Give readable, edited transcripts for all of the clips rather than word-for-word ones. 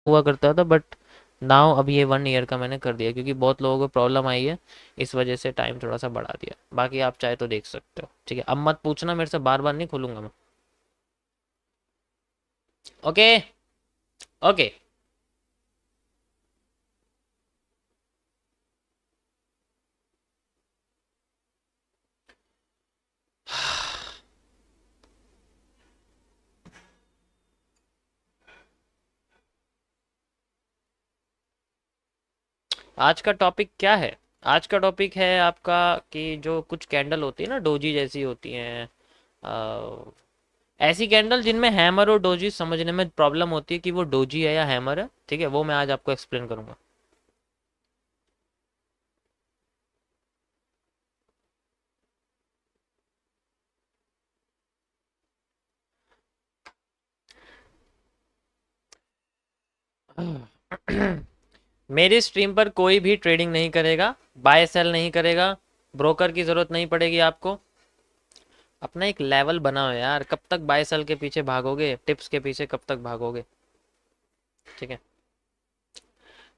हुआ करता था, बट नाउ अब ये 1 ईयर का मैंने कर दिया क्योंकि बहुत लोगों को प्रॉब्लम आई है, इस वजह से टाइम थोड़ा सा बढ़ा दिया। बाकी आप चाहे तो देख सकते हो, ठीक है। अब मत पूछना मेरे से, बार बार नहीं खोलूंगा मैं। ओके। ओके। आज का टॉपिक क्या है? आज का टॉपिक है आपका कि जो कुछ कैंडल होती है ना, डोजी जैसी होती हैं, अ, ऐसी कैंडल जिनमें हैमर और डोजी समझने में प्रॉब्लम होती है कि वो डोजी है या हैमर है, ठीक है, वो मैं आज आपको एक्सप्लेन करूंगा। मेरी स्ट्रीम पर कोई भी ट्रेडिंग नहीं करेगा, बाय सेल नहीं करेगा, ब्रोकर की ज़रूरत नहीं पड़ेगी आपको। अपना एक लेवल बनाओ यार, कब तक बाय सेल के पीछे भागोगे, टिप्स के पीछे कब तक भागोगे, ठीक है।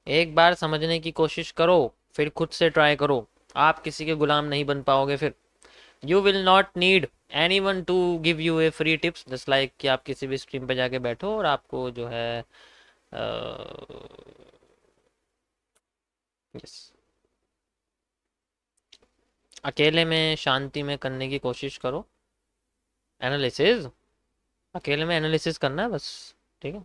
एक बार समझने की कोशिश करो, फिर खुद से ट्राई करो। आप किसी के गुलाम नहीं बन पाओगे फिर। You will not need any one two give U A free tips, just like कि आप किसी भी स्ट्रीम पे जाके बैठो और आपको जो है यस, अकेले में शांति में करने की कोशिश करो। एनालिसिस, अकेले में एनालिसिस करना है बस, ठीक है।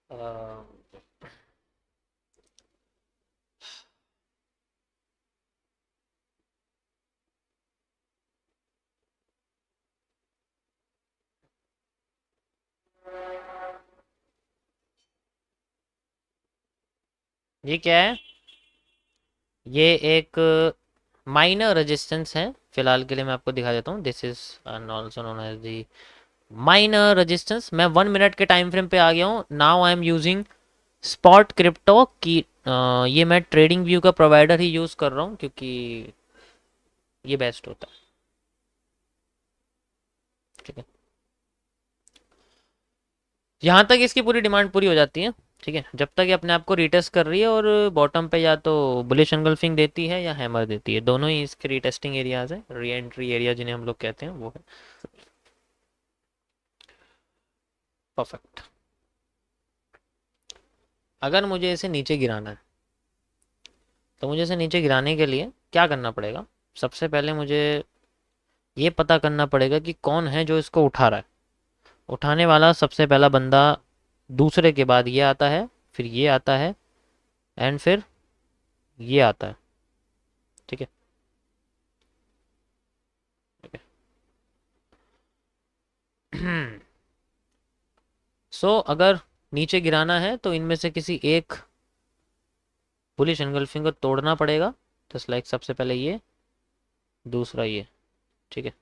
अ, ये क्या है? ये एक माइनर रेजिस्टेंस है, फिलहाल के लिए मैं आपको दिखा देता हूँ। This is also known as the minor resistance. मैं 1 मिनट के टाइम फ्रेम पे आ गया हूँ। Now I am using spot crypto की, ये मैं ट्रेडिंग व्यू का प्रोवाइडर ही यूज़ कर रहा हूँ क्योंकि ये बेस्ट होता है, ठीक है। यहाँ तक इसकी पूरी डिमांड पूरी हो जाती है, ठीक है, जब तक ये अपने आप को रीटेस्ट कर रही है और बॉटम पे या तो बुलिश एंगल्फिंग देती है या हैमर देती है। दोनों ही इसके रीटेस्टिंग एरियाज है, री एंट्री एरिया जिन्हें हम लोग कहते हैं, वो है। परफेक्ट। अगर मुझे इसे नीचे गिराना है तो मुझे इसे नीचे गिराने के लिए क्या करना पड़ेगा? सबसे पहले मुझे ये पता करना पड़ेगा कि कौन है जो इसको उठा रहा है। उठाने वाला सबसे पहला बंदा, दूसरे के बाद ये आता है, फिर ये आता है, एंड फिर ये आता है, ठीक है। सो अगर नीचे गिराना है तो इनमें से किसी एक बुलिश एंगल्फिंग को तोड़ना पड़ेगा, जस्ट लाइक सबसे पहले ये, दूसरा ये, ठीक है।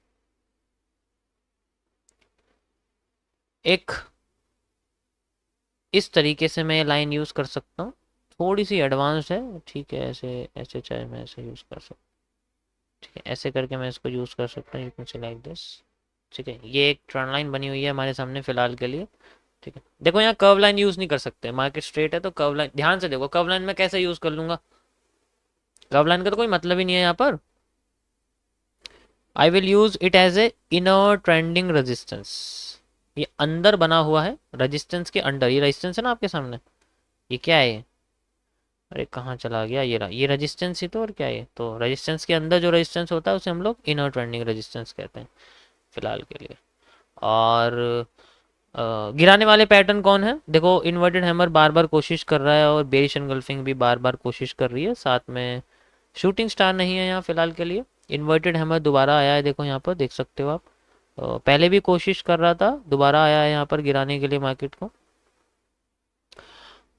एक इस तरीके से मैं लाइन यूज़ कर सकता हूँ, थोड़ी सी एडवांस है, ठीक है। ऐसे ऐसे चाहे मैं ऐसे यूज़ कर सकता हूँ, ठीक है। ऐसे करके मैं इसको यूज़ कर सकता हूँ, you can say like this, ठीक है। ये एक ट्रेंड लाइन बनी हुई है हमारे सामने फिलहाल के लिए, ठीक है। देखो यहाँ कर्व लाइन यूज़ नहीं कर सकते, मार्केट स्ट्रेट है तो कर्व लाइन, ध्यान से देखो, कर्व लाइन में कैसे यूज़ कर लूँगा? कर्व लाइन का तो कोई मतलब ही नहीं है यहाँ पर। I will use it as a inner trending resistance. ये अंदर बना हुआ है, रेजिस्टेंस के अंडर, ये रेजिस्टेंस है ना आपके सामने, ये क्या है ये? अरे कहाँ चला गया? ये रहा, ये रेजिस्टेंस ही तो, और क्या है ये? तो रेजिस्टेंस के अंदर जो रेजिस्टेंस होता है उसे हम लोग इनर ट्रेंडिंग रेजिस्टेंस कहते हैं फिलहाल के लिए। और गिराने वाले पैटर्न कौन है? देखो, इन्वर्टेड हैमर बार बार कोशिश कर रहा है और बेरिश एंगल्फिंग भी बार बार कोशिश कर रही है, साथ में शूटिंग स्टार नहीं है यहाँ फिलहाल के लिए। इन्वर्टेड हैमर दोबारा आया है, देखो यहाँ पर देख सकते हो आप। पहले भी कोशिश कर रहा था, दोबारा आया है यहाँ पर गिराने के लिए मार्केट को।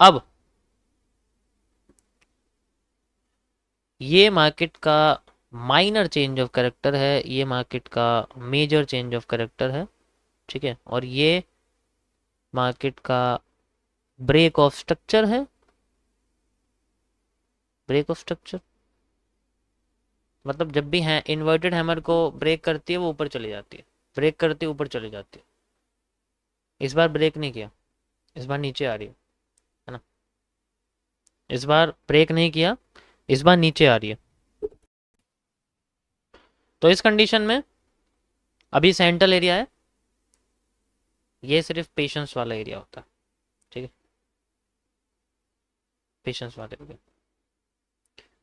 अब ये मार्केट का माइनर चेंज ऑफ करेक्टर है, ये मार्केट का मेजर चेंज ऑफ करेक्टर है, ठीक है। और ये मार्केट का ब्रेक ऑफ स्ट्रक्चर है, ब्रेक ऑफ स्ट्रक्चर मतलब जब भी है इन्वर्टेड हैमर को ब्रेक करती है वो ऊपर चली जाती है, ब्रेक करती है ऊपर चली जाती है। इस बार ब्रेक नहीं किया, इस बार नीचे आ रही है ना, इस बार ब्रेक नहीं किया, इस बार नीचे आ रही है। तो इस कंडीशन में अभी सेंट्रल एरिया है, ये सिर्फ पेशेंस वाला एरिया होता है, ठीक है, पेशेंस वाला एरिया।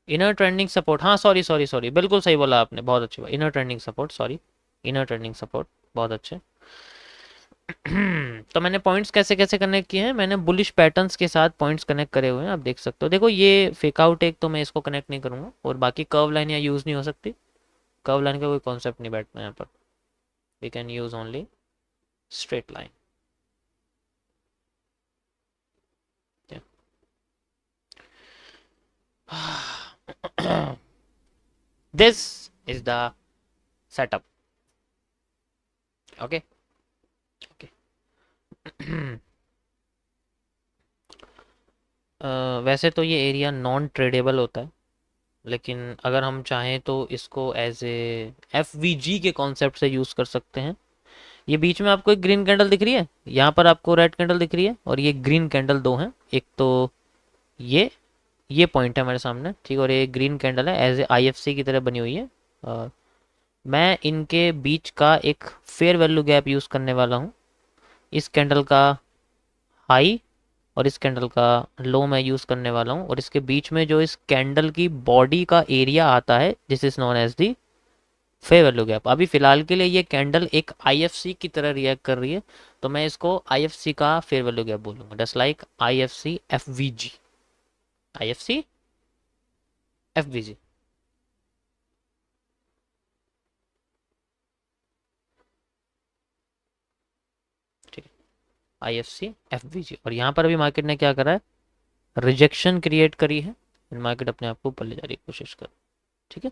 इनर ट्रेंडिंग सपोर्ट, हाँ सॉरी सॉरी सॉरी, बिल्कुल सही बोला आपने, बहुत अच्छी बात, inner trending support, sorry, inner trending support, बहुत अच्छे। तो मैंने पॉइंट्स कैसे कैसे कनेक्ट किए हैं, मैंने बुलिश पैटर्न्स के साथ पॉइंट्स कनेक्ट करे हुए हैं, आप देख सकते हो। देखो ये फेक आउट एक तो मैं इसको कनेक्ट नहीं करूंगा, और बाकी कर्व लाइन यहाँ यूज़ नहीं हो सकती, कर्व लाइन का कोई कॉन्सेप्ट नहीं बैठना यहाँ पर, we can use only straight line. This is the setup, okay okay. वैसे तो ये एरिया नॉन ट्रेडेबल होता है, लेकिन अगर हम चाहें तो इसको एज ए FVG के कॉन्सेप्ट से यूज़ कर सकते हैं। ये बीच में आपको एक ग्रीन कैंडल दिख रही है, यहाँ पर आपको रेड कैंडल दिख रही है, और ये ग्रीन कैंडल दो हैं, एक तो ये पॉइंट है हमारे सामने, ठीक है, और ये ग्रीन कैंडल है, एज ए IFC की तरह बनी हुई है। मैं इनके बीच का एक फेयर वैल्यू गैप यूज़ करने वाला हूँ, इस कैंडल का हाई और इस कैंडल का लो मैं यूज़ करने वाला हूँ, और इसके बीच में जो इस कैंडल की बॉडी का एरिया आता है this is known as the fair value gap. अभी फिलहाल के लिए ये कैंडल एक IFC की तरह रिएक्ट कर रही है, तो मैं इसको IFC का फेयर वैल्यू गैप बोलूँगा, just like IFC FVG, IFC FVG, ठीक है, IFC FVG। और यहाँ पर अभी मार्केट ने क्या करा है, रिजेक्शन क्रिएट करी है, मार्केट अपने आप को ऊपर ले जाने की कोशिश कर, ठीक है।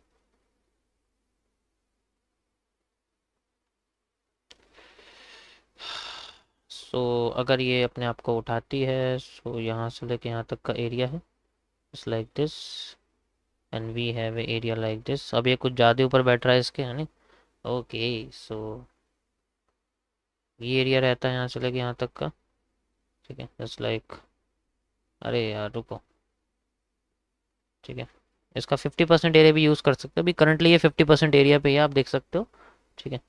सो अगर ये अपने आप को उठाती है, सो यहाँ से लेके यहाँ तक का एरिया है, just like this, and we have a area like this. अब ये कुछ ज़्यादा ऊपर बैठ रहा है इसके, है नी, ओके। सो ये एरिया रहता है यहाँ से लेके यहाँ तक का, ठीक है, जस्ट लाइक, अरे यार रुको, ठीक है, इसका 50% एरिया भी यूज़ कर सकते हो, अभी करंटली ये 50% एरिया पे ही आप देख सकते हो, ठीक है।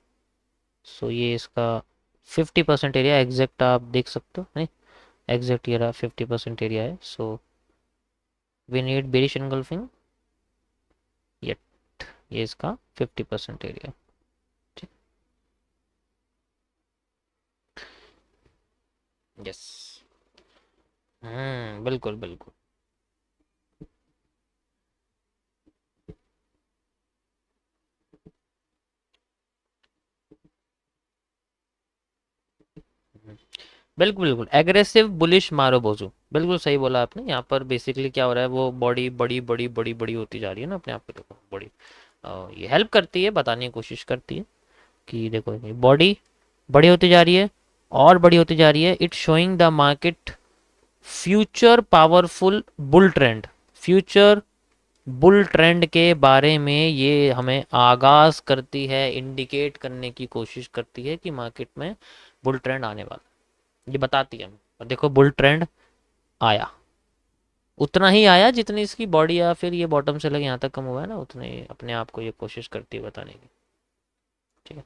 सो ये इसका 50% एरिया एग्जैक्ट आप देख सकते हो, नहीं एग्जैक्ट ये रहा 50% एरिया है। So we need bearish engulfing, ये इसका 50% एरिया, ठीक, यस, बिल्कुल बिल्कुल। बिल्कुल बिल्कुल, एग्रेसिव बुलिश मारो बोजू, बिल्कुल सही बोला आपने। यहाँ पर बेसिकली क्या हो रहा है, वो बॉडी बड़ी बड़ी बड़ी बड़ी होती जा रही है ना अपने आप को, देखो बॉडी, ये हेल्प करती है, बताने की कोशिश करती है कि देखो ये बॉडी बड़ी होती जा रही है और बड़ी होती जा रही है, it showing the market future powerful bull trend, future bull trend के बारे में ये हमें आगाज करती है, इंडिकेट करने की कोशिश करती है कि मार्केट में बुल ट्रेंड आने वाला, ये बताती है। और देखो बुल ट्रेंड आया, उतना ही आया जितनी इसकी बॉडी या फिर ये बॉटम से लगे यहाँ तक कम हुआ है ना, उतने अपने आप को ये कोशिश करती है बताने की, ठीक है।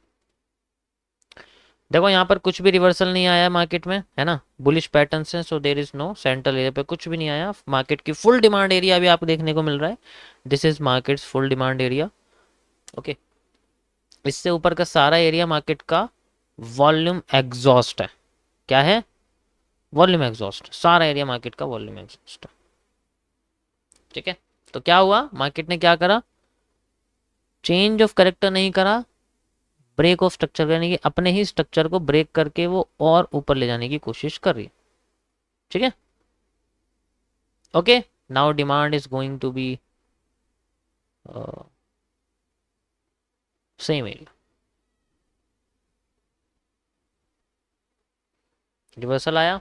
देखो यहाँ पर कुछ भी रिवर्सल नहीं आया मार्केट में, है ना, बुलिश पैटर्न से, so there is no central area पे कुछ भी नहीं आया। मार्केट की फुल डिमांड एरिया भी आपको देखने को मिल रहा है, this is markets full demand area, okay. इससे ऊपर का सारा एरिया मार्केट का वॉल्यूम एग्जॉस्ट है, क्या है, वॉल्यूम एग्जॉस्ट, सारा एरिया मार्केट का वॉल्यूम एग्जॉस्ट है, ठीक है। तो क्या हुआ, मार्केट ने क्या करा, चेंज ऑफ करेक्टर नहीं करा, ब्रेक ऑफ स्ट्रक्चर, यानी कि अपने ही स्ट्रक्चर को ब्रेक करके वो और ऊपर ले जाने की कोशिश कर रही है, ठीक है, okay. Now demand is going to be same area, reversal आया,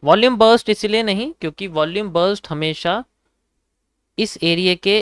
वॉल्यूम बर्स्ट इसलिए नहीं क्योंकि वॉल्यूम बर्स्ट हमेशा इस एरिया के